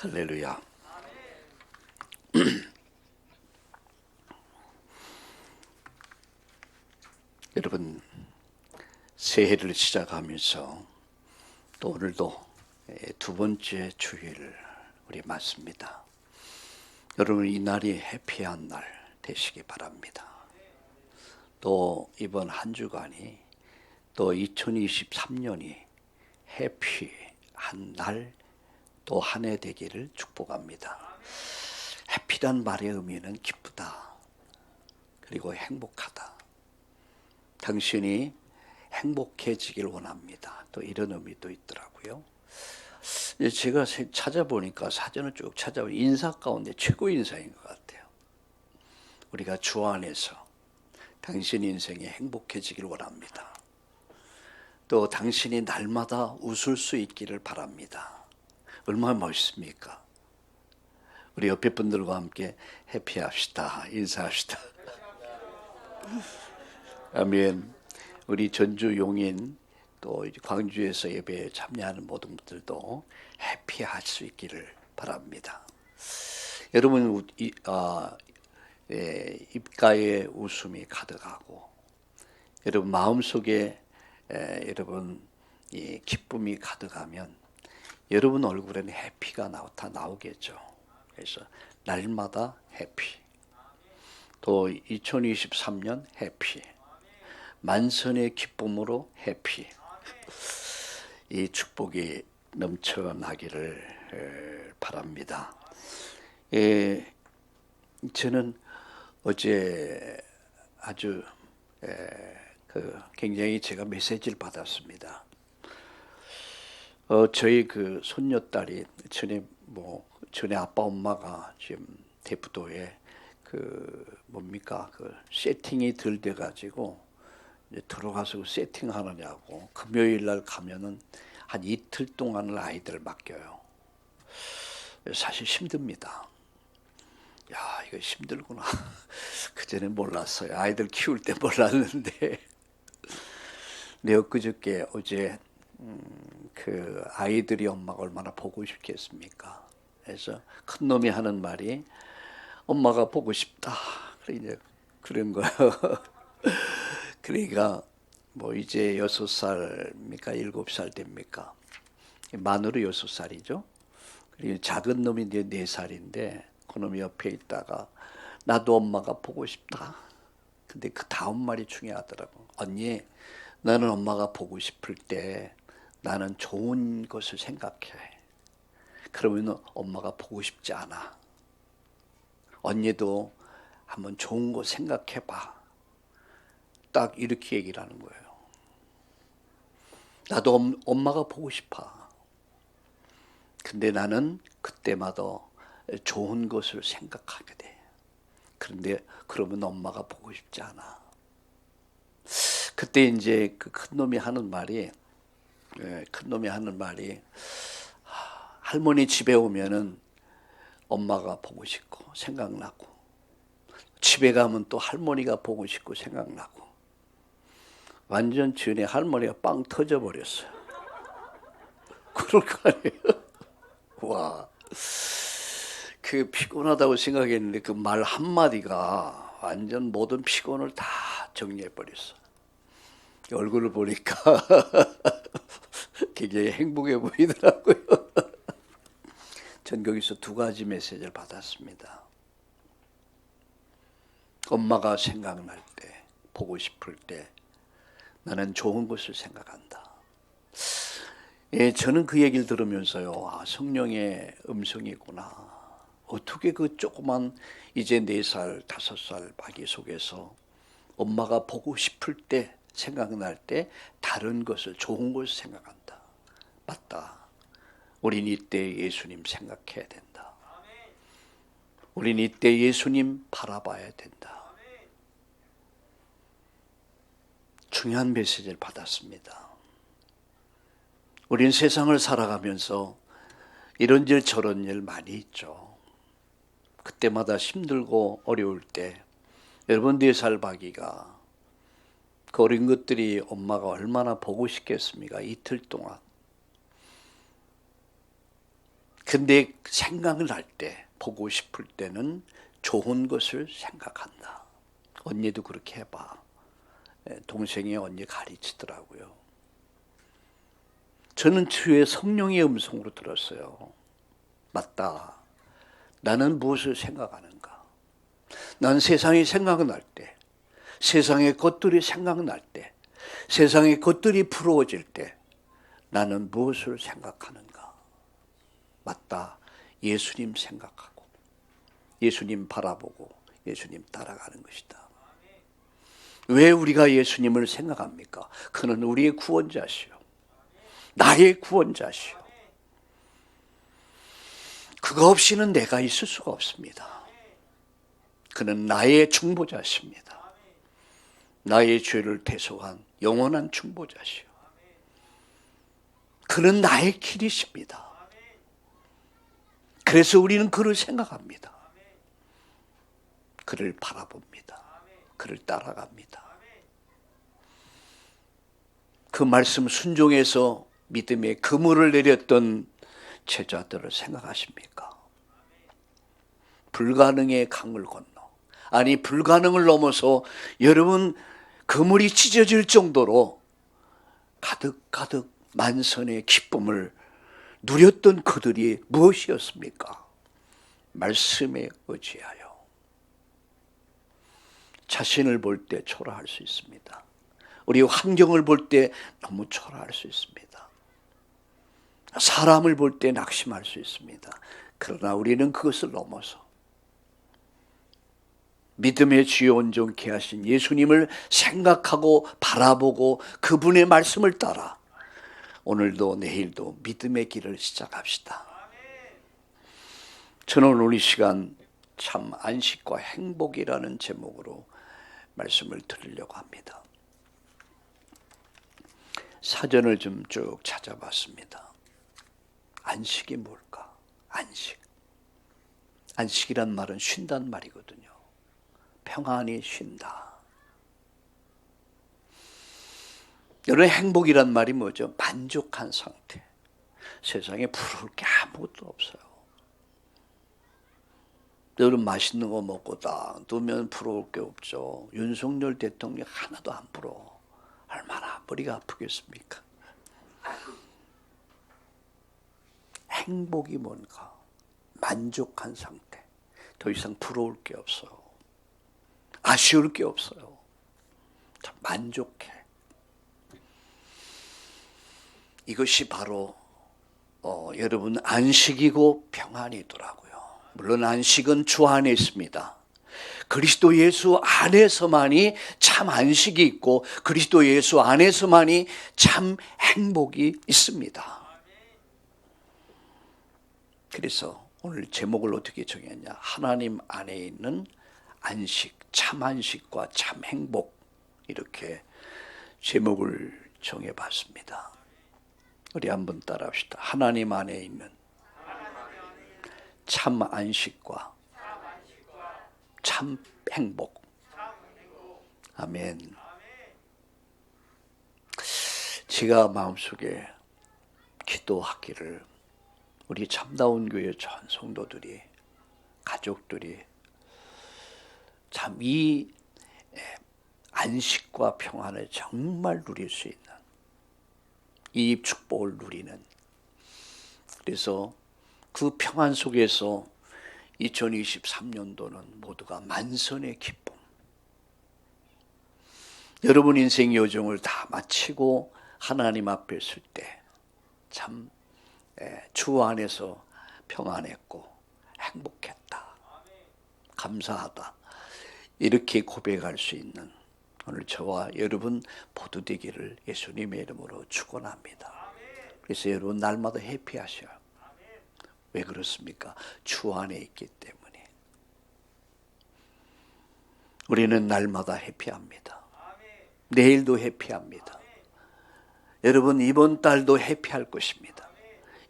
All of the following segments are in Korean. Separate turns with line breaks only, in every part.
할렐루야. 여러분, 새해를 시작하면서 또 오늘도 두 번째 주일을 우리 맞습니다. 여러분, 이 날이 해피한 날 되시기 바랍니다. 또 이번 한 주간이 또 2023년이 해피한 날 또 한 해 되기를 축복합니다. 해피란 말의 의미는 기쁘다, 그리고 행복하다. 당신이 행복해지길 원합니다. 또 이런 의미도 있더라고요. 제가 찾아보니까, 사전을 쭉 찾아보니 인사 가운데 최고 인사인 것 같아요. 우리가 주 안에서 당신 인생이 행복해지길 원합니다. 또 당신이 날마다 웃을 수 있기를 바랍니다. 얼마나 멋있습니까? 우리 옆에 분들과 함께 해피합시다. 인사합시다. 아멘. 우리 전주 용인 또 광주에서 예배에 참여하는 모든 분들도 해피할 수 있기를 바랍니다. 여러분, 입가에 웃음이 가득하고 여러분 마음속에 여러분 이 기쁨이 가득하면 여러분 얼굴에는 해피가 나오겠죠. 그래서 날마다 해피, 또 2023년 해피, 만선의 기쁨으로 해피, 이 축복이 넘쳐나기를 바랍니다. 저는 어제 아주 굉장히 제가 메시지를 받았습니다. 저희 그 손녀딸이 전에 아빠 엄마가 지금 대부도에 세팅이 덜 돼가지고 이제 들어가서 세팅하느냐고 금요일 날 가면은 한 이틀 동안을 아이들 맡겨요. 사실 힘듭니다. 야, 이거 힘들구나. 그전엔 몰랐어요. 아이들 키울 때 몰랐는데. 네, 엊그저께 어제 그 아이들이 엄마가 얼마나 보고 싶겠습니까? 그래서 큰 놈이 하는 말이 엄마가 보고 싶다. 그런 거예요. 그러니까 뭐 이제 6살입니까? 7살 됩니까? 만으로 6살이죠. 그리고 작은 놈이 이제 4살인데 그 놈이 옆에 있다가 나도 엄마가 보고 싶다. 근데 그 다음 말이 중요하더라고. 언니, 나는 엄마가 보고 싶을 때 나는 좋은 것을 생각해. 그러면 엄마가 보고 싶지 않아. 언니도 한번 좋은 거 생각해봐. 딱 이렇게 얘기를 하는 거예요. 나도 엄마가 보고 싶어. 근데 나는 그때마다 좋은 것을 생각하게 돼. 그런데 그러면 엄마가 보고 싶지 않아. 그때 이제 그 큰 놈이 하는 말이 할머니 집에 오면은 엄마가 보고 싶고 생각나고, 집에 가면 또 할머니가 보고 싶고 생각나고, 완전 전에 할머니가 빵 터져버렸어요. 그럴 거 아니에요. 와, 그 피곤하다고 생각했는데 그 말 한마디가 완전 모든 피곤을 다 정리해버렸어. 얼굴을 보니까 굉장히 행복해 보이더라고요. 전 거기서 두 가지 메시지를 받았습니다. 엄마가 생각날 때, 보고 싶을 때 나는 좋은 것을 생각한다. 저는 그 얘기를 들으면서요, 성령의 음성이구나. 어떻게 그 조그만 이제 4살, 5살 아기 속에서 엄마가 보고 싶을 때, 생각날 때 다른 것을, 좋은 것을 생각한다. 맞다. 우린 이때 예수님 생각해야 된다. 우린 이때 예수님 바라봐야 된다. 중요한 메시지를 받았습니다. 우린 세상을 살아가면서 이런 일 저런 일 많이 있죠. 그때마다 힘들고 어려울 때 여러분 4살 아기가 그 어린 것들이 엄마가 얼마나 보고 싶겠습니까? 이틀 동안. 근데 생각을 할 때, 보고 싶을 때는 좋은 것을 생각한다. 언니도 그렇게 해봐. 동생이 언니 가르치더라고요. 저는 주의 성령의 음성으로 들었어요. 맞다. 나는 무엇을 생각하는가? 난 세상이 생각날 때, 세상의 것들이 생각날 때, 세상의 것들이 부러워질 때 나는 무엇을 생각하는가? 맞다. 예수님 생각하고 예수님 바라보고 예수님 따라가는 것이다. 왜 우리가 예수님을 생각합니까? 그는 우리의 구원자시요, 나의 구원자시요. 그거 없이는 내가 있을 수가 없습니다. 그는 나의 중보자십니다. 나의 죄를 대속한 영원한 중보자시요. 그는 나의 길이십니다. 그래서 우리는 그를 생각합니다. 그를 바라봅니다. 그를 따라갑니다. 그 말씀 순종해서 믿음의 그물을 내렸던 제자들을 생각하십니까? 불가능의 강을 건너, 아니 불가능을 넘어서 여러분 그물이 찢어질 정도로 가득가득 만선의 기쁨을 누렸던 그들이 무엇이었습니까? 말씀에 의지하여. 자신을 볼 때 초라할 수 있습니다. 우리 환경을 볼 때 너무 초라할 수 있습니다. 사람을 볼 때 낙심할 수 있습니다. 그러나 우리는 그것을 넘어서 믿음의 주요 온전케 하신 예수님을 생각하고 바라보고 그분의 말씀을 따라 오늘도 내일도 믿음의 길을 시작합시다. 저는 오늘 이 시간 참 안식과 행복이라는 제목으로 말씀을 드리려고 합니다. 사전을 좀 쭉 찾아봤습니다. 안식이 뭘까? 안식. 안식이란 말은 쉰다는 말이거든요. 평안히 쉰다. 여러분, 행복이란 말이 뭐죠? 만족한 상태. 세상에 부러울 게 아무것도 없어요. 여러분, 맛있는 거 먹고 딱 두면 부러울 게 없죠. 윤석열 대통령 하나도 안 부러워. 얼마나 머리가 아프겠습니까? 행복이 뭔가? 만족한 상태. 더 이상 부러울 게 없어요. 아쉬울 게 없어요. 참 만족해. 이것이 바로 여러분 안식이고 평안이더라고요. 물론 안식은 주 안에 있습니다. 그리스도 예수 안에서만이 참 안식이 있고 그리스도 예수 안에서만이 참 행복이 있습니다. 그래서 오늘 제목을 어떻게 정했냐? 하나님 안에 있는 안식, 참 안식과 참 행복, 이렇게 제목을 정해봤습니다. 우리 한번 따라합시다. 하나님 안에 있는 참 안식과 참 행복. 아멘. 제가 마음속에 기도하기를 우리 참다운 교회 전 성도들이, 가족들이 참 이 안식과 평안을 정말 누릴 수 있는 이 축복을 누리는, 그래서 그 평안 속에서 2023년도는 모두가 만선의 기쁨, 여러분 인생 여정을 다 마치고 하나님 앞에 설 때 참 주 안에서 평안했고 행복했다, 감사하다, 이렇게 고백할 수 있는 오늘 저와 여러분 모두 되기를 예수님의 이름으로 축원합니다. 그래서 여러분 날마다 해피하셔요. 왜 그렇습니까? 주 안에 있기 때문에. 우리는 날마다 해피합니다. 내일도 해피합니다. 여러분 이번 달도 해피할 것입니다.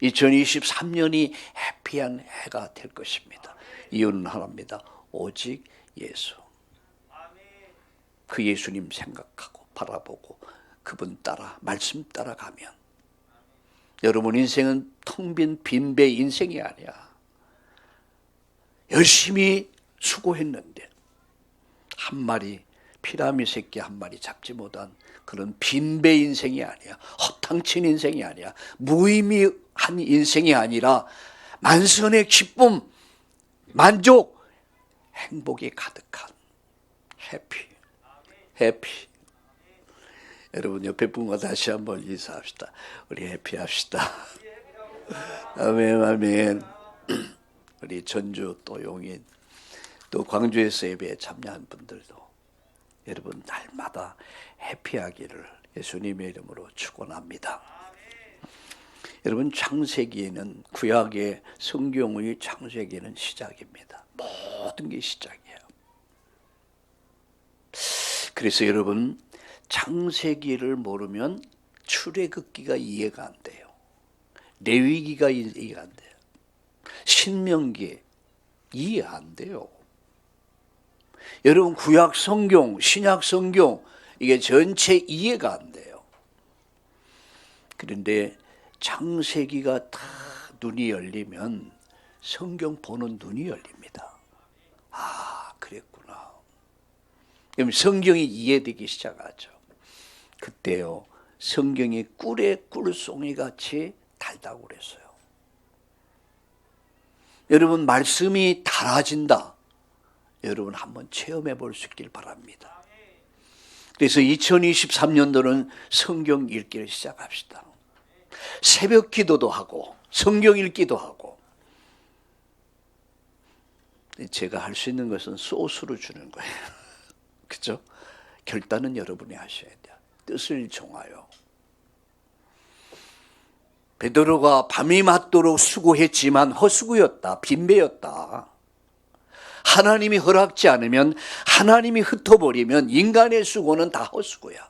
2023년이 해피한 해가 될 것입니다. 이유는 하나입니다. 오직 예수. 그 예수님 생각하고 바라보고 그분 따라 말씀 따라가면 여러분 인생은 텅 빈 빈배 인생이 아니야. 열심히 수고했는데 한 마리 피라미 새끼 한 마리 잡지 못한 그런 빈배 인생이 아니야. 허탕친 인생이 아니야. 무의미한 인생이 아니라 만선의 기쁨, 만족, 행복이 가득한 해피. 여러분 옆에 분과 다시 한번 인사합시다. 우리 해피합시다. 아멘. 우리 전주 또 용인 또 광주에서 예배에 참여한 분들도 여러분 날마다 해피하기를 예수님의 이름으로 축원합니다. 여러분 창세기에는 구약의 성경의 창세기는 시작입니다. 모든 게 시작이에요. 그래서 여러분 창세기를 모르면 출애굽기가 이해가 안 돼요. 레위기가 이해가 안 돼요. 신명기 이해 안 돼요. 여러분 구약 성경, 신약 성경 이게 전체 이해가 안 돼요. 그런데 창세기가 다 눈이 열리면 성경 보는 눈이 열립니다. 아, 그랬구나. 그럼 성경이 이해되기 시작하죠. 그때요 성경이 꿀에 꿀송이 같이 달다고 그랬어요. 여러분 말씀이 달아진다. 여러분 한번 체험해 볼 수 있길 바랍니다. 그래서 2023년도는 성경 읽기를 시작합시다. 새벽 기도도 하고 성경 읽기도 하고. 제가 할 수 있는 것은 소스로 주는 거예요. 그죠? 결단은 여러분이 하셔야 돼요. 뜻을 정하여. 베드로가 밤이 맞도록 수고했지만 헛수고였다. 빈배였다. 하나님이 허락지 않으면 하나님이 흩어버리면 인간의 수고는 다 헛수고야.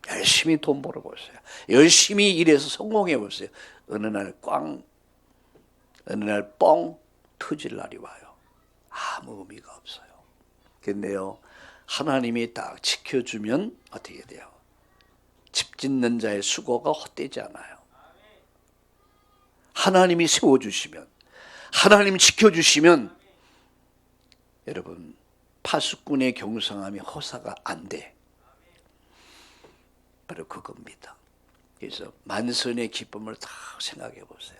열심히 돈 벌어보세요. 열심히 일해서 성공해보세요. 어느 날 뻥 터질 날이 와요. 아무 의미가 없어요. 근데요 하나님이 딱 지켜주면 어떻게 돼요? 집 짓는 자의 수고가 헛되지 않아요. 하나님이 세워주시면, 하나님 지켜주시면 여러분 파수꾼의 경성함이 허사가 안 돼. 바로 그겁니다. 그래서 만선의 기쁨을 다 생각해 보세요.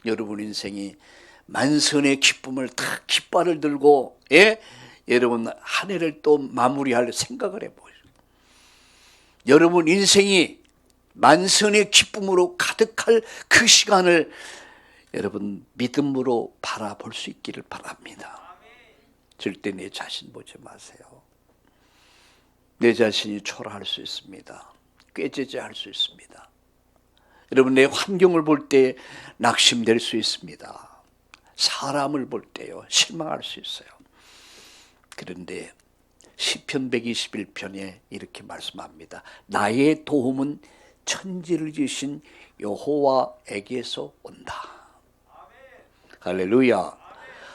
여러분 인생이 만선의 기쁨을 다 깃발을 들고 여러분 한 해를 또 마무리할 생각을 해보세요. 여러분 인생이 만선의 기쁨으로 가득할 그 시간을 여러분 믿음으로 바라볼 수 있기를 바랍니다. 절대 내 자신 보지 마세요. 내 자신이 초라할 수 있습니다. 꾀죄죄할 수 있습니다. 여러분 내 환경을 볼 때 낙심될 수 있습니다. 사람을 볼 때요 실망할 수 있어요. 그런데 시편 121편에 이렇게 말씀합니다. 나의 도움은 천지를 지으신 여호와에게서 온다. 할렐루야.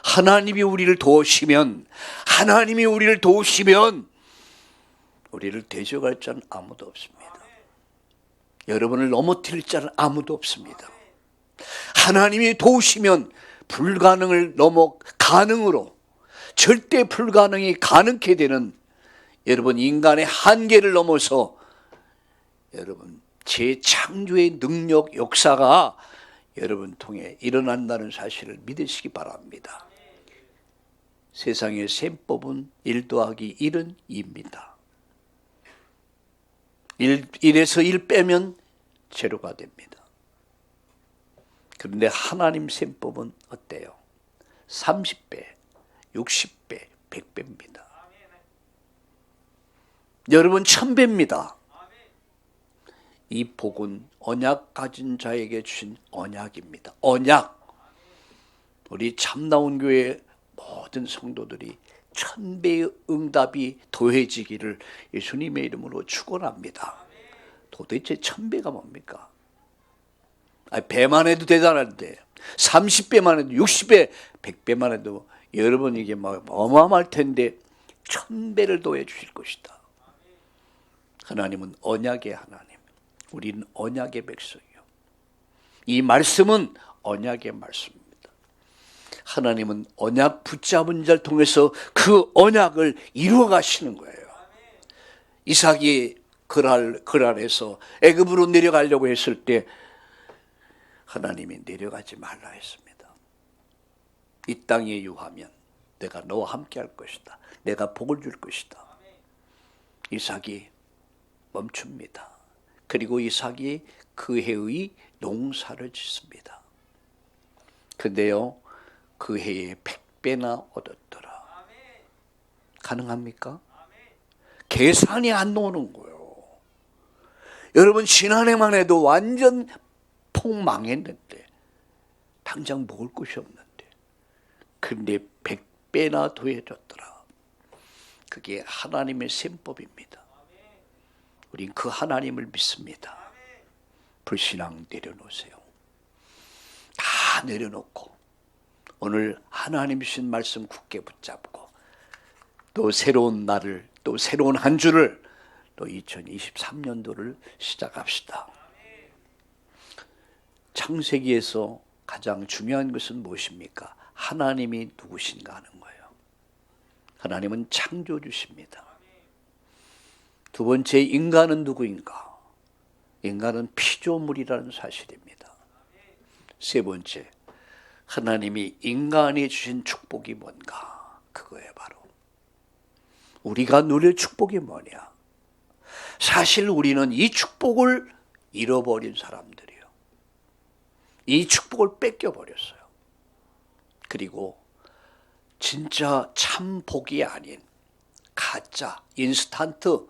하나님이 우리를 도우시면 우리를 대적할 자는 아무도 없습니다. 여러분을 넘어뜨릴 자는 아무도 없습니다. 하나님이 도우시면 불가능을 넘어 가능으로, 절대 불가능이 가능케 되는 여러분 인간의 한계를 넘어서 여러분 재창조의 능력 역사가 여러분 통해 일어난다는 사실을 믿으시기 바랍니다. 세상의 셈법은 1 더하기 1은 2입니다. 1에서 1 빼면 제로가 됩니다. 그런데 하나님 셈법은 어때요? 30배, 60배, 100배입니다. 여러분 1000배입니다. 이 복은 언약 가진 자에게 주신 언약입니다. 언약. 우리 참나온 교회 모든 성도들이 1000배의 응답이 더해지기를 예수님의 이름으로 축원합니다. 도대체 1000배가 뭡니까? 배만 해도 대단한데 30배만 해도 60배, 100배만 해도 여러분 이게 막 어마어마할 텐데 1000배를 더해 주실 것이다. 하나님은 언약의 하나님. 우리는 언약의 백성이요. 이 말씀은 언약의 말씀입니다. 하나님은 언약 붙잡은 자를 통해서 그 언약을 이루어 가시는 거예요. 이삭이 그랄에서 애굽으로 내려가려고 했을 때 하나님이 내려가지 말라 했습니다. 이 땅에 유하면 내가 너와 함께 할 것이다. 내가 복을 줄 것이다. 이삭이 멈춥니다. 그리고 이삭이 그 해의 농사를 짓습니다. 근데요, 그 해에 100배나 얻었더라. 가능합니까? 계산이 안 나오는 거예요. 여러분, 지난해만 해도 완전 폭망했는데 당장 먹을 것이 없는데 근데 100배나 더해졌더라. 그게 하나님의 셈법입니다. 우린 그 하나님을 믿습니다. 불신앙 내려놓으세요. 다 내려놓고 오늘 하나님 주신 말씀 굳게 붙잡고 또 새로운 날을, 또 새로운 한 주를, 또 2023년도를 시작합시다. 창세기에서 가장 중요한 것은 무엇입니까? 하나님이 누구신가 하는 거예요. 하나님은 창조주십니다. 두 번째, 인간은 누구인가? 인간은 피조물이라는 사실입니다. 세 번째, 하나님이 인간이 주신 축복이 뭔가? 그거예요. 바로 우리가 누릴 축복이 뭐냐? 사실 우리는 이 축복을 잃어버린 사람들이에요. 이 축복을 뺏겨버렸어요. 그리고 진짜 참 복이 아닌 가짜 인스턴트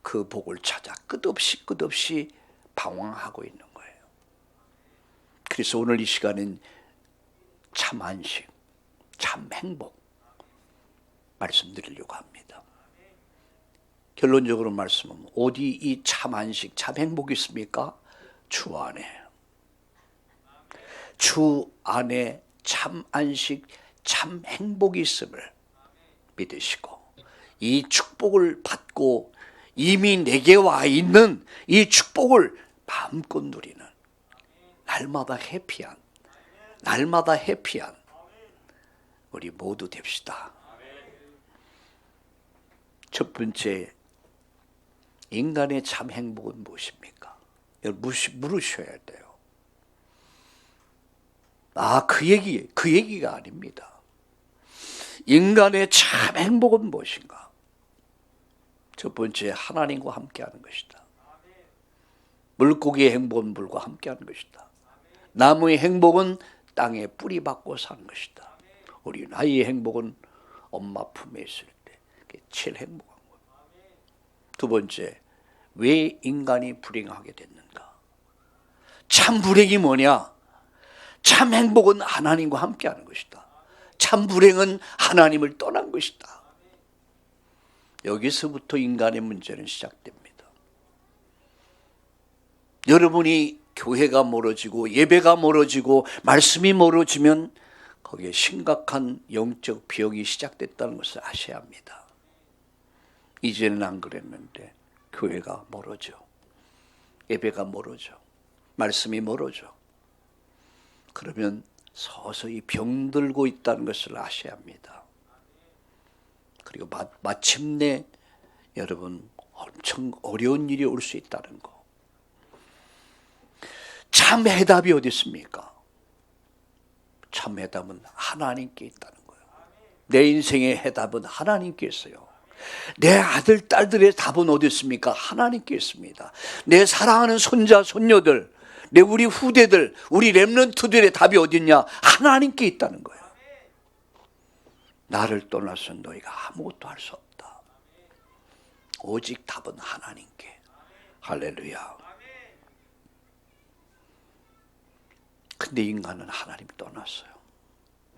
그 복을 찾아 끝없이 방황하고 있는 거예요. 그래서 오늘 이 시간은 참 안식, 참 행복 말씀드리려고 합니다. 결론적으로 말씀은 어디 이 참 안식, 참 행복이 있습니까? 주 안에. 주 안에 참 안식, 참 행복이 있음을 믿으시고 이 축복을 받고 이미 내게 와 있는 이 축복을 마음껏 누리는 날마다 해피한 우리 모두 됩시다. 첫 번째, 인간의 참 행복은 무엇입니까? 여러분 물으셔야 돼요. 그 얘기가 아닙니다. 인간의 참 행복은 무엇인가? 첫 번째, 하나님과 함께하는 것이다. 물고기의 행복은 물과 함께하는 것이다. 나무의 행복은 땅에 뿌리 박고 사는 것이다. 우리 아이의 행복은 엄마 품에 있을 때 그게 제일 행복한 거예요. 두 번째, 왜 인간이 불행하게 됐는가? 참 불행이 뭐냐? 참 행복은 하나님과 함께하는 것이다. 참 불행은 하나님을 떠난 것이다. 여기서부터 인간의 문제는 시작됩니다. 여러분이 교회가 멀어지고 예배가 멀어지고 말씀이 멀어지면 거기에 심각한 영적 병이 시작됐다는 것을 아셔야 합니다. 이제는 안 그랬는데 교회가 멀어져, 예배가 멀어져, 말씀이 멀어져. 그러면 서서히 병들고 있다는 것을 아셔야 합니다. 그리고 마침내 여러분 엄청 어려운 일이 올 수 있다는 거. 참 해답이 어디 있습니까? 참 해답은 하나님께 있다는 거예요. 내 인생의 해답은 하나님께 있어요. 내 아들, 딸들의 답은 어디 있습니까? 하나님께 있습니다. 내 사랑하는 손자, 손녀들, 우리 후대들, 우리 렘넌트들의 답이 어디 있냐? 하나님께 있다는 거예요. 나를 떠나서 너희가 아무것도 할 수 없다. 오직 답은 하나님께. 할렐루야. 근데 인간은 하나님을 떠났어요.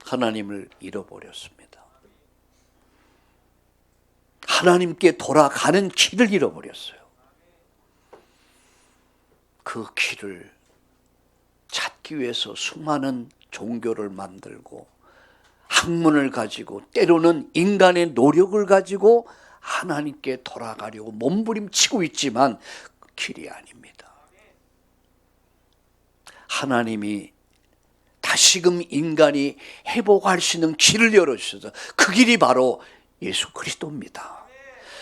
하나님을 잃어버렸습니다. 하나님께 돌아가는 길을 잃어버렸어요. 그 길을 찾기 위해서 수많은 종교를 만들고 학문을 가지고 때로는 인간의 노력을 가지고 하나님께 돌아가려고 몸부림치고 있지만 그 길이 아닙니다. 하나님이 다시금 인간이 회복할 수 있는 길을 열어주셔서 그 길이 바로 예수 그리스도입니다.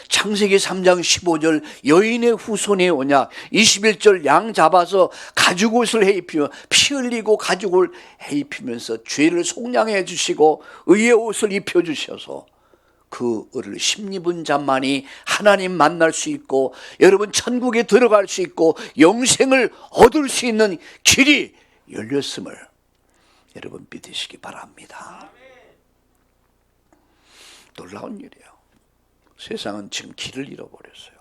창세기 3장 15절 여인의 후손이 오냐, 21절 양 잡아서 가죽옷을 해입히며 피 흘리고 가죽을 해입히면서 죄를 속량해 주시고 의의 옷을 입혀주셔서 그 을을 심입은 자만이 하나님 만날 수 있고 여러분 천국에 들어갈 수 있고 영생을 얻을 수 있는 길이 열렸음을 여러분 믿으시기 바랍니다. 놀라운 일이에요. 세상은 지금 길을 잃어버렸어요.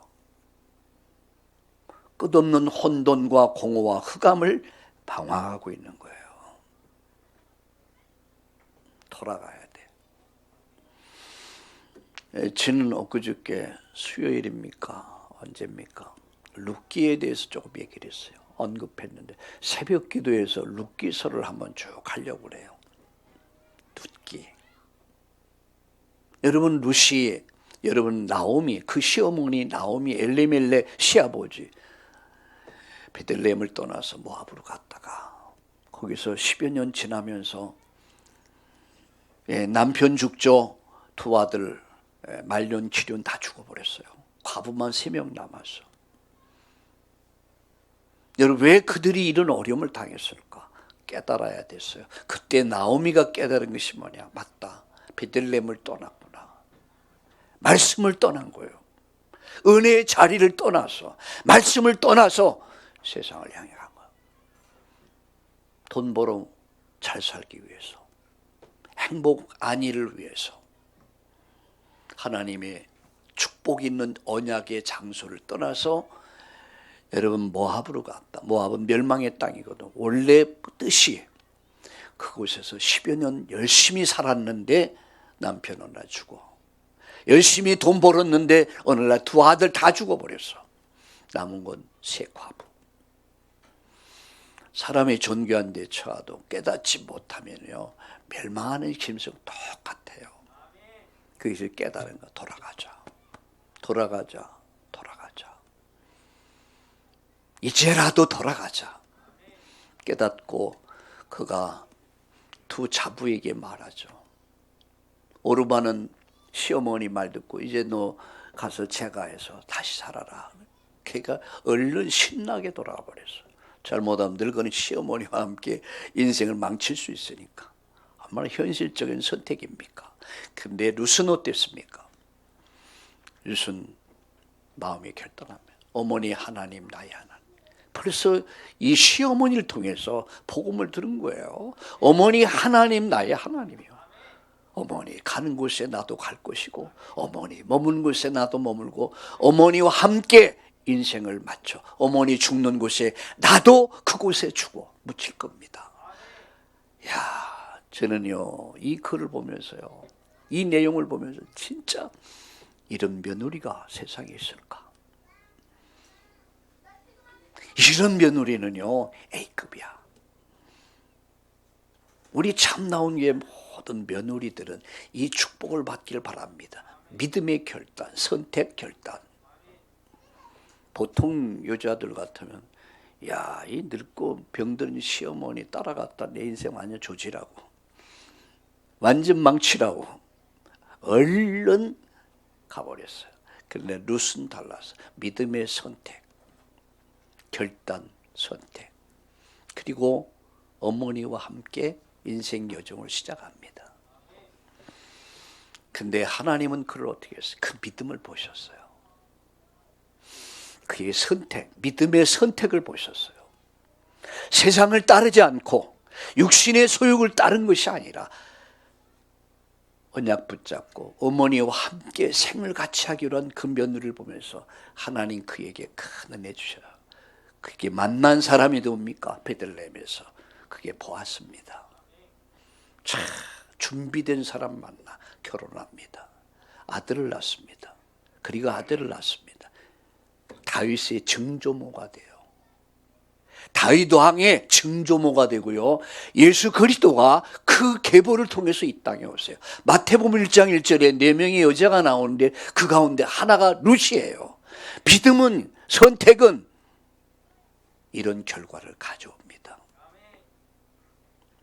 끝없는 혼돈과 공허와 흑암을 방황하고 있는 거예요. 돌아가야 돼. 저는 엊그저께 수요일입니까? 언제입니까? 룻기에 대해서 조금 얘기를 했어요. 언급했는데 새벽 기도에서 룻기서를 한번 쭉 하려고 그래요. 룻기. 여러분 룻이, 여러분 나오미, 그 시어머니 나오미 엘리멜레 시아버지 베들레헴을 떠나서 모압으로 갔다가 거기서 10여 년 지나면서 남편 죽죠. 두 아들 말년 기련 다 죽어버렸어요. 과부만 3명 남았어. 여러분 왜 그들이 이런 어려움을 당했을까? 깨달아야 됐어요. 그때 나오미가 깨달은 것이 뭐냐? 맞다. 베들레헴을 떠났구나. 말씀을 떠난 거예요. 은혜의 자리를 떠나서 말씀을 떠나서 세상을 향해 간 거예요. 돈 벌어 잘 살기 위해서, 행복 안위를 위해서 하나님의 축복 있는 언약의 장소를 떠나서 여러분 모압으로 갔다. 모압은 멸망의 땅이거든. 원래 뜻이 그곳에서 10여 년 열심히 살았는데 남편 하나 죽어. 열심히 돈 벌었는데 어느 날 두 아들 다 죽어버렸어. 남은 건 3 과부. 사람이 존귀한 데 처하도 깨닫지 못하면요 멸망하는 심성 똑같아요. 그것을 깨달은 거. 돌아가자. 이제라도 돌아가자. 깨닫고 그가 두 자부에게 말하죠. 오르바는 시어머니 말 듣고 이제 너 가서 제가해서 다시 살아라. 걔가 얼른 신나게 돌아가 버렸어. 잘못하면 늙은 시어머니와 함께 인생을 망칠 수 있으니까. 얼마나 현실적인 선택입니까? 근데 룻은 어땠습니까? 룻은 마음이 결단하면 어머니 하나님 나의 하나님. 벌써 이 시어머니를 통해서 복음을 들은 거예요. 어머니 하나님 나의 하나님이요. 어머니 가는 곳에 나도 갈 것이고 어머니 머무는 곳에 나도 머물고 어머니와 함께 인생을 마쳐 어머니 죽는 곳에 나도 그곳에 죽어 묻힐 겁니다. 야, 저는요 이 글을 보면서요 이 내용을 보면서 진짜 이런 며느리가 세상에 있을까? 이런 며느리는요 A급이야. 우리 참 나온 게 모든 며느리들은 이 축복을 받기를 바랍니다. 믿음의 결단, 선택 결단. 보통 여자들 같으면 야, 이 늙고 병든 시어머니 따라갔다 내 인생 완전 조지라고, 완전 망치라고 얼른 가버렸어요. 그런데 룻은 달라서 믿음의 선택, 결단, 선택. 그리고 어머니와 함께 인생 여정을 시작합니다. 근데 하나님은 그를 어떻게 했어요? 그 믿음을 보셨어요. 그의 선택, 믿음의 선택을 보셨어요. 세상을 따르지 않고 육신의 소욕을 따른 것이 아니라 언약 붙잡고 어머니와 함께 생을 같이 하기로 한 그 며느리를 보면서 하나님 그에게 큰 은혜 주셔요. 그게 만난 사람이 누굽니까? 베들레헴에서 그게 보았습니다. 자, 준비된 사람 만나 결혼합니다. 아들을 낳습니다. 그리고 아들을 낳습니다. 다윗의 증조모가 돼요. 다윗 왕의 증조모가 되고요. 예수 그리스도가 그 계보를 통해서 이 땅에 오세요. 마태복음 1장 1절에 4명의 여자가 나오는데 그 가운데 하나가 룻이에요. 믿음은, 선택은 이런 결과를 가져옵니다.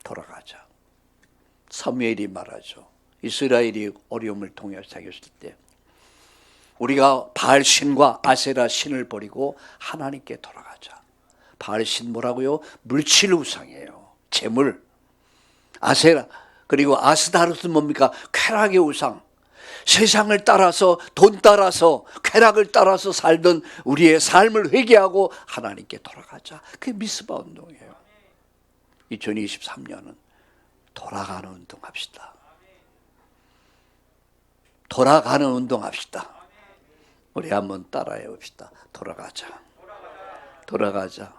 돌아가자. 사무엘이 말하죠. 이스라엘이 어려움을 당했을 때 우리가 바알 신과 아세라 신을 버리고 하나님께 돌아가자. 바알 신 뭐라고요? 물질 우상이에요. 재물. 아세라 그리고 아스타르트는 뭡니까? 쾌락의 우상. 세상을 따라서 돈 따라서 쾌락을 따라서 살던 우리의 삶을 회개하고 하나님께 돌아가자. 그게 미스바 운동이에요. 2023년은 돌아가는 운동합시다. 돌아가는 운동합시다. 우리 한번 따라해 봅시다. 돌아가자. 돌아가자.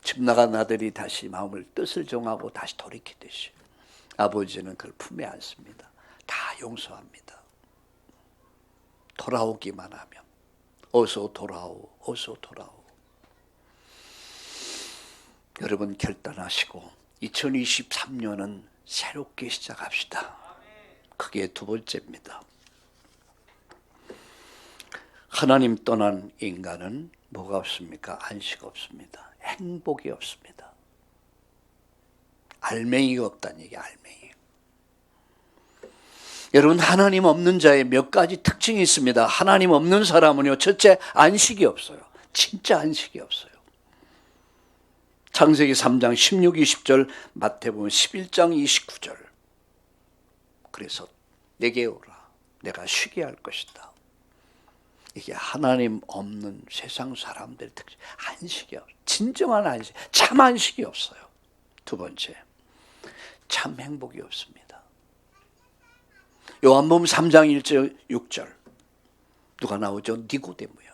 집 나간 아들이 다시 마음을 뜻을 정하고 다시 돌이키듯이 아버지는 그걸 품에 안습니다. 다 용서합니다. 돌아오기만 하면 어서 돌아오, 어서 돌아오. 여러분 결단하시고 2023년은 새롭게 시작합시다. 그게 두 번째입니다. 하나님 떠난 인간은 뭐가 없습니까? 안식 없습니다. 행복이 없습니다. 알맹이가 없다는 얘기, 알맹이. 여러분 하나님 없는 자의 몇 가지 특징이 있습니다. 하나님 없는 사람은요, 첫째 안식이 없어요. 진짜 안식이 없어요. 창세기 3장 16, 20절, 마태복음 11장 29절. 그래서 내게 오라. 내가 쉬게 할 것이다. 이게 하나님 없는 세상 사람들의 특징. 안식이 없어요. 진정한 안식, 참 안식이 없어요. 두 번째, 참 행복이 없습니다. 요한복음 3장 1절 6절 누가 나오죠? 니고데모요.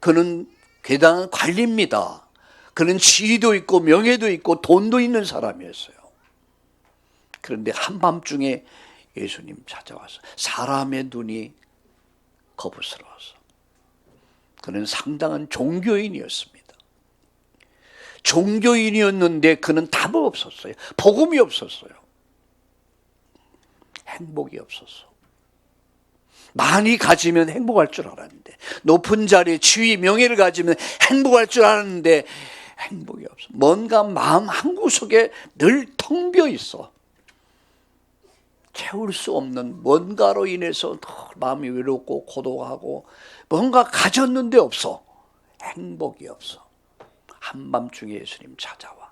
그는 괴당한 관리입니다. 그는 지위도 있고 명예도 있고 돈도 있는 사람이었어요. 그런데 한밤중에 예수님 찾아와서 사람의 눈이 거부스러워서 그는 상당한 종교인이었습니다. 종교인이었는데 그는 답이 없었어요. 복음이 없었어요. 행복이 없었어. 많이 가지면 행복할 줄 알았는데, 높은 자리에 지위 명예를 가지면 행복할 줄 알았는데 행복이 없어. 뭔가 마음 한구석에 늘 텅 비어 있어. 채울 수 없는 뭔가로 인해서 마음이 외롭고 고독하고 뭔가 가졌는데 없어. 행복이 없어. 한밤중에 예수님 찾아와.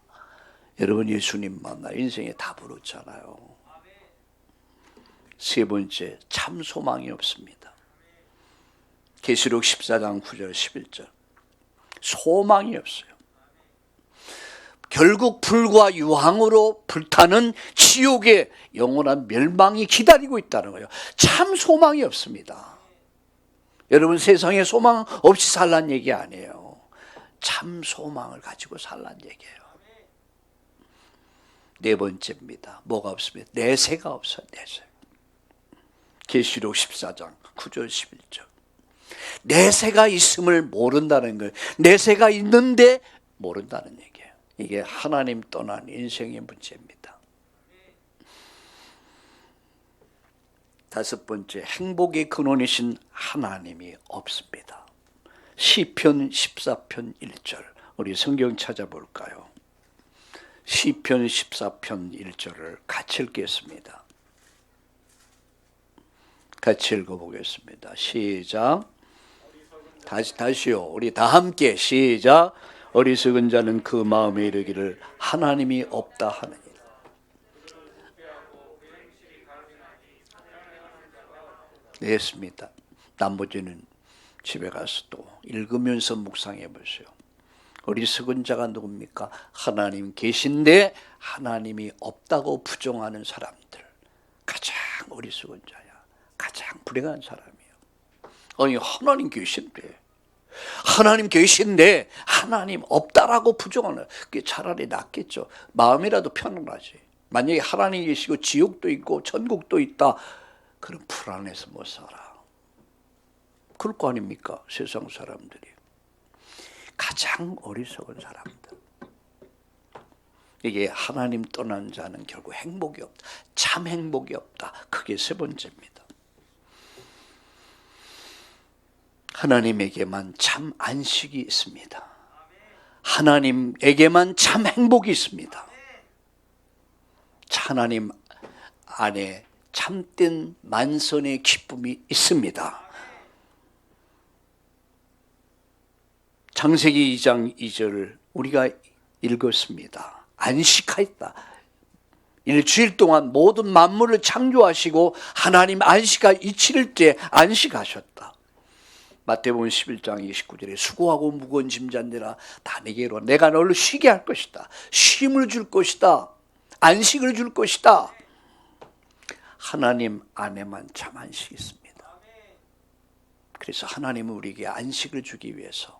여러분 예수님 만나 인생의 답을 얻잖아요. 세 번째, 참 소망이 없습니다. 계시록 14장 9절 11절. 소망이 없어요. 결국 불과 유황으로 불타는 지옥의 영원한 멸망이 기다리고 있다는 거예요. 참 소망이 없습니다. 여러분 세상에 소망 없이 살란 얘기 아니에요. 참 소망을 가지고 살란 얘기예요. 네 번째입니다. 뭐가 없습니다. 내세가 없어요. 내세. 계시록 14장 9절 11절. 내세가 있음을 모른다는 거예요. 내세가 있는데 모른다는 얘기예요. 이게 하나님 떠난 인생의 문제입니다. 다섯 번째, 행복의 근원이신 하나님이 없습니다. 시편 14편 1절. 우리 성경 찾아볼까요? 시편 14편 1절을 같이 읽겠습니다. 같이 읽어보겠습니다. 시작. 다시요. 우리 다 함께 시작. 어리석은 자는 그 마음에 이르기를 하나님이 없다 하느니라. 네, 했습니다. 나머지는 집에 가서 또 읽으면서 묵상해 보세요. 어리석은 자가 누굽니까? 하나님 계신데 하나님이 없다고 부정하는 사람들. 가장 어리석은 자야. 가장 불행한 사람이에요. 아니 하나님 계신데, 하나님 계신데 하나님 없다라고 부정하는, 그게 차라리 낫겠죠. 마음이라도 편안하지. 만약에 하나님 계시고 지옥도 있고 천국도 있다, 그럼 불안해서 못 살아. 그럴 거 아닙니까? 세상 사람들이. 가장 어리석은 사람들. 이게 하나님 떠난 자는 결국 행복이 없다. 참 행복이 없다. 그게 세 번째입니다. 하나님에게만 참 안식이 있습니다. 하나님에게만 참 행복이 있습니다. 하나님 안에 참된 만선의 기쁨이 있습니다. 창세기 2장 2절을 우리가 읽었습니다. 안식하였다. 일주일 동안 모든 만물을 창조하시고 하나님 안식할 이칠일째 안식하셨다. 마태복음 11장 29절에 수고하고 무거운 짐 잔들아 다 내게로 내가 너를 쉬게 할 것이다. 쉼을 줄 것이다. 안식을 줄 것이다. 하나님 안에만 참 안식이 있습니다. 그래서 하나님은 우리에게 안식을 주기 위해서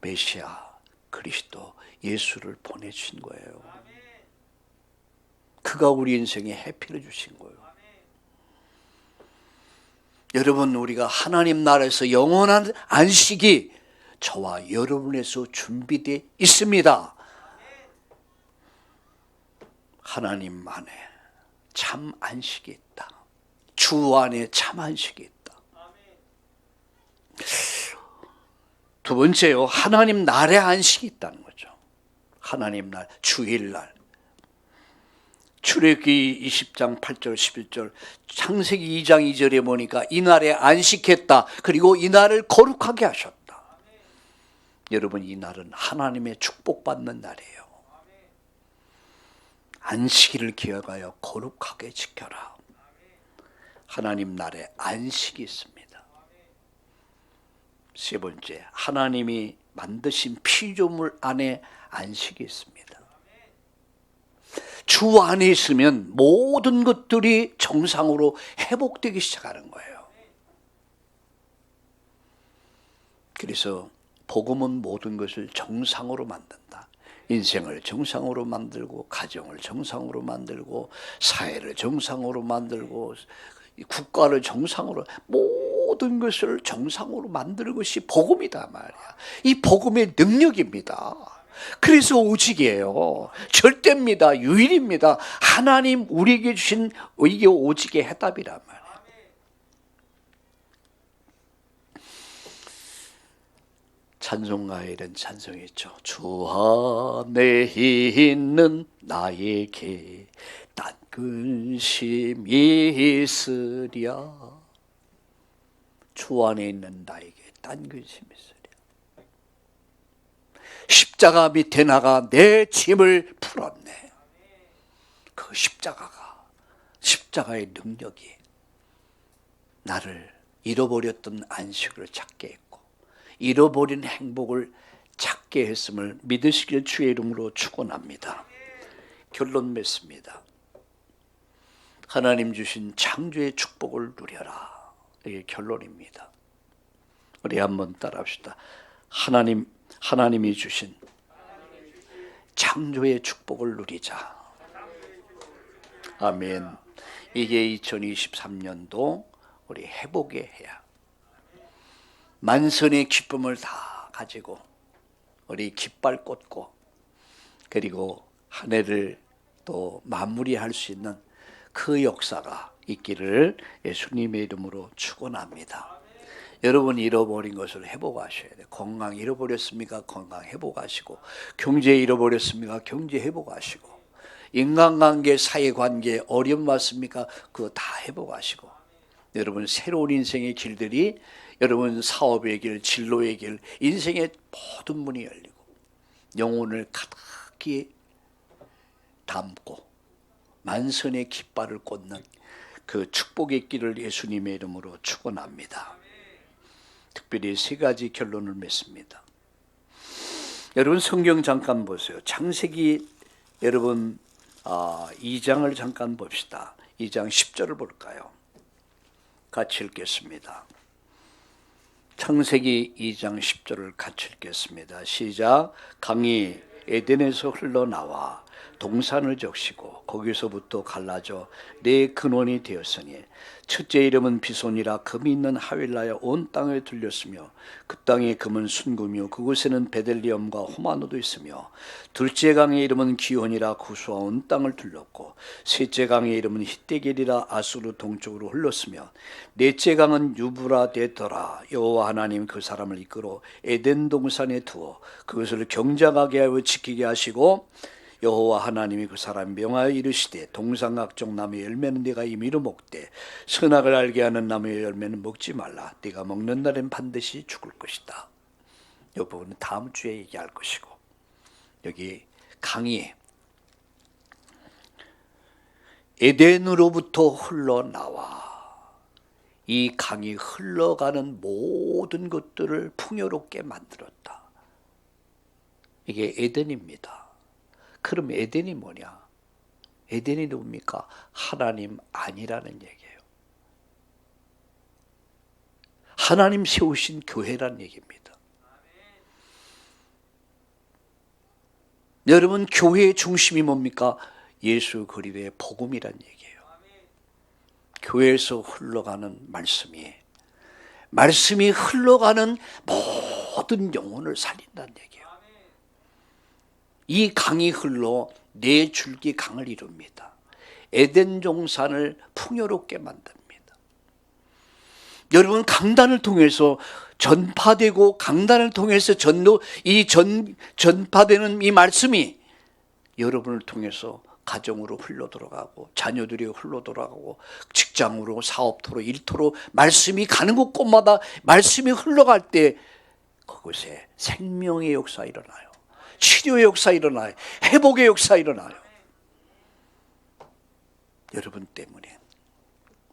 메시아 그리스도 예수를 보내주신 거예요. 그가 우리 인생에 해피를 주신 거예요. 여러분, 우리가 하나님 나라에서 영원한 안식이 저와 여러분에서 준비되어 있습니다. 하나님 안에 참 안식이 있다. 주 안에 참 안식이 있다. 두 번째요, 하나님 날에 안식이 있다는 거죠. 하나님 날, 주일날. 출애굽기 20장 8절 11절, 창세기 2장 2절에 보니까 이날에 안식했다. 그리고 이날을 거룩하게 하셨다. 여러분, 이 날은 하나님의 축복받는 날이에요. 안식일을 기억하여 거룩하게 지켜라. 하나님 날에 안식이 있습니다. 세 번째, 하나님이 만드신 피조물 안에 안식이 있습니다. 주 안에 있으면 모든 것들이 정상으로 회복되기 시작하는 거예요. 그래서 복음은 모든 것을 정상으로 만든다. 인생을 정상으로 만들고, 가정을 정상으로 만들고, 사회를 정상으로 만들고, 국가를 정상으로, 모든 것을 정상으로 만드는 것이 복음이다 말이야. 이 복음의 능력입니다. 그래서 오직이에요. 절대입니다. 유일입니다. 하나님 우리에게 주신 이게 오직의 해답이란 말이에요. 찬송가에 이런 찬송이 있죠. 주 안에 있는 나에게 딴 근심이 있으랴. 주 안에 있는 나에게 딴 근심이 있으랴. 십자가 밑에 나가 내 짐을 풀었네. 그 십자가의 능력이 나를 잃어버렸던 안식을 찾게 했고 잃어버린 행복을 찾게 했음을 믿으시길 주의 이름으로 축원합니다. 결론 맺습니다. 하나님 주신 창조의 축복을 누려라. 이게 결론입니다. 우리 한번 따라합시다. 하나님이 주신 창조의 축복을 누리자. 아멘. 이게 2023년도 우리 회복의 해야. 만선의 기쁨을 다 가지고 우리 깃발 꽂고 그리고 한 해를 또 마무리할 수 있는 그 역사가 있기를 예수님의 이름으로 축원합니다. 여러분 잃어버린 것을 회복하셔야 돼요. 건강 잃어버렸습니까? 건강 회복하시고, 경제 잃어버렸습니까? 경제 회복하시고, 인간관계, 사회관계 어려움 왔습니까? 그거 다 회복하시고, 여러분 새로운 인생의 길들이 여러분 사업의 길, 진로의 길, 인생의 모든 문이 열리고 영혼을 가득히 담고 만선의 깃발을 꽂는 그 축복의 길을 예수님의 이름으로 축원합니다. 특별히 세 가지 결론을 맺습니다. 여러분 성경 잠깐 보세요. 창세기 여러분 2장을 잠깐 봅시다. 2장 10절을 볼까요? 같이 읽겠습니다. 창세기 2장 10절을 같이 읽겠습니다. 시작. 강이 에덴에서 흘러나와 동산을 적시고 거기서부터 갈라져 네 근원이 되었으니 첫째 이름은 비손이라 금이 있는 하윌라야 온 땅에 들렸으며 그 땅의 금은 순금이요 그곳에는 베델리엄과 호마노도 있으며 둘째 강의 이름은 기혼이라 구수와 온 땅을 둘렀고 셋째 강의 이름은 히데겔이라 아수르 동쪽으로 흘렀으며 넷째 강은 유브라데더라. 여호와 하나님 그 사람을 이끌어 에덴 동산에 두어 그것을 경작하게 하여 지키게 하시고 여호와 하나님이 그 사람 명하여 이르시되 동상각종 나무의 열매는 네가 임의로 먹되 선악을 알게 하는 나무의 열매는 먹지 말라. 네가 먹는 날엔 반드시 죽을 것이다. 이 부분은 다음 주에 얘기할 것이고, 여기 강이 에덴으로부터 흘러나와 이 강이 흘러가는 모든 것들을 풍요롭게 만들었다. 이게 에덴입니다. 그럼 에덴이 뭐냐? 에덴이 누굽니까? 하나님 아니라는 얘기예요. 하나님 세우신 교회란 얘기입니다. 여러분, 교회의 중심이 뭡니까? 예수 그리스도의 복음이란 얘기예요. 교회에서 흘러가는 말씀이 흘러가는 모든 영혼을 살린다는 얘기예요. 이 강이 흘러 네 줄기 강을 이룹니다. 에덴 동산을 풍요롭게 만듭니다. 여러분, 강단을 통해서 전파되고 강단을 통해서 전파되는 이 말씀이 여러분을 통해서 가정으로 흘러 들어가고 자녀들이 흘러 들어가고 직장으로 사업토로 일터로 말씀이 가는 곳곳마다 말씀이 흘러갈 때 그곳에 생명의 역사 일어나요. 치료의 역사 일어나요. 회복의 역사 일어나요. 여러분 때문에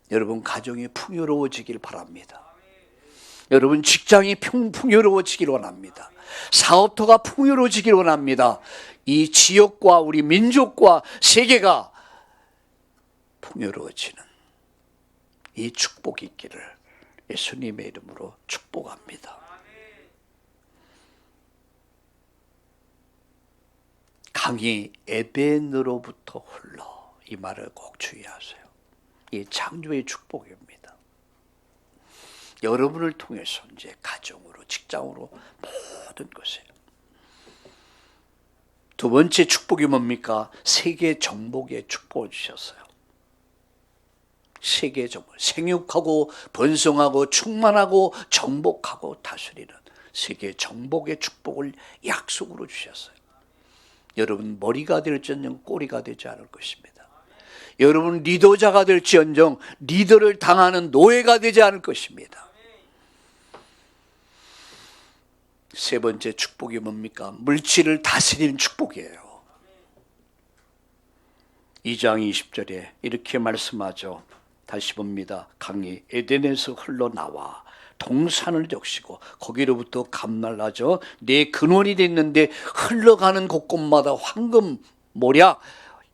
여러분 가정이 풍요로워지길 바랍니다. 여러분 직장이 풍요로워지길 원합니다. 사업터가 풍요로워지길 원합니다. 이 지역과 우리 민족과 세계가 풍요로워지는 이 축복이 있기를 예수님의 이름으로 축복합니다. 강이 에덴으로부터 흘러, 이 말을 꼭 주의하세요. 이 창조의 축복입니다. 여러분을 통해서 이제 가정으로, 직장으로 모든 것에. 두 번째 축복이 뭡니까? 세계 정복의 축복을 주셨어요. 세계 정복, 생육하고 번성하고 충만하고 정복하고 다스리는 세계 정복의 축복을 약속으로 주셨어요. 여러분 머리가 될지언정 꼬리가 되지 않을 것입니다. 여러분 리더자가 될지언정 리더를 당하는 노예가 되지 않을 것입니다. 세 번째 축복이 뭡니까? 물질을 다스리는 축복이에요. 2장 20절에 이렇게 말씀하죠. 다시 봅니다. 강이 에덴에서 흘러나와 동산을 적시고 거기로부터 감날라져 내 근원이 됐는데 흘러가는 곳곳마다 황금, 모략,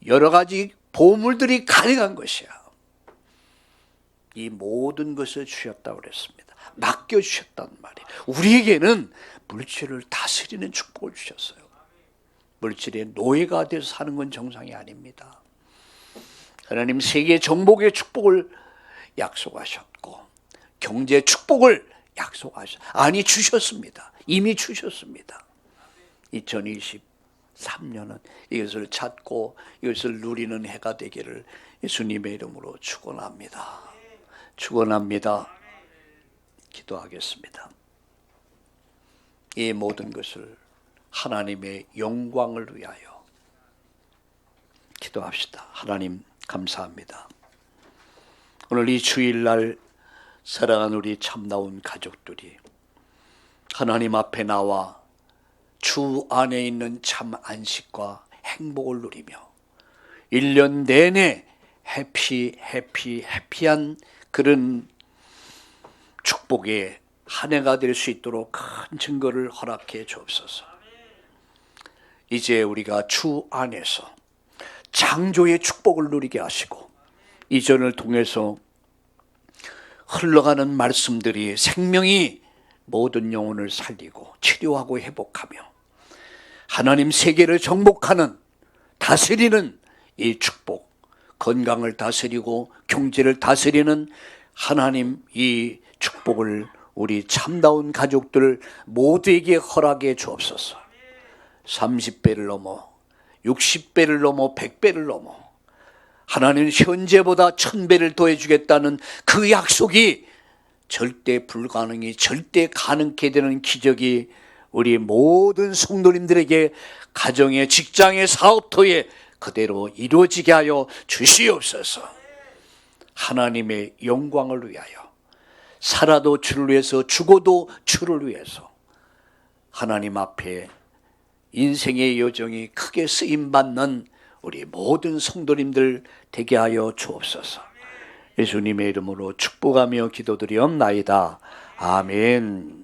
여러 가지 보물들이 가득한 것이야. 이 모든 것을 주셨다고 그랬습니다. 맡겨주셨단 말이에요. 우리에게는 물질을 다스리는 축복을 주셨어요. 물질의 노예가 돼서 사는 건 정상이 아닙니다. 하나님 세계 정복의 축복을 약속하셨고 경제 축복을 주셨습니다. 이미 주셨습니다. 2023년은 이것을 찾고 이것을 누리는 해가 되기를 예수님의 이름으로 축원합니다. 축원합니다. 기도하겠습니다. 이 모든 것을 하나님의 영광을 위하여 기도합시다. 하나님 감사합니다. 오늘 이 주일날 사랑하는 우리 참나온 가족들이 하나님 앞에 나와 주 안에 있는 참 안식과 행복을 누리며 1년 내내 해피한 그런 축복의 한 해가 될 수 있도록 큰 증거를 허락해 주옵소서. 이제 우리가 주 안에서 창조의 축복을 누리게 하시고 이전을 통해서 흘러가는 말씀들이 생명이 모든 영혼을 살리고 치료하고 회복하며 하나님 세계를 정복하는 다스리는 이 축복, 건강을 다스리고 경제를 다스리는 하나님 이 축복을 우리 참다운 가족들 모두에게 허락해 주옵소서. 30배를 넘어 60배를 넘어 100배를 넘어 하나님 현재보다 1000배를 더해주겠다는 그 약속이 절대 불가능이 절대 가능케 되는 기적이 우리 모든 성도님들에게 가정의, 직장의, 사업터에 그대로 이루어지게 하여 주시옵소서. 하나님의 영광을 위하여, 살아도 주를 위해서, 죽어도 주를 위해서 하나님 앞에 인생의 여정이 크게 쓰임받는 우리 모든 성도님들 되게 하여 주옵소서. 예수님의 이름으로 축복하며 기도드리옵나이다. 아멘.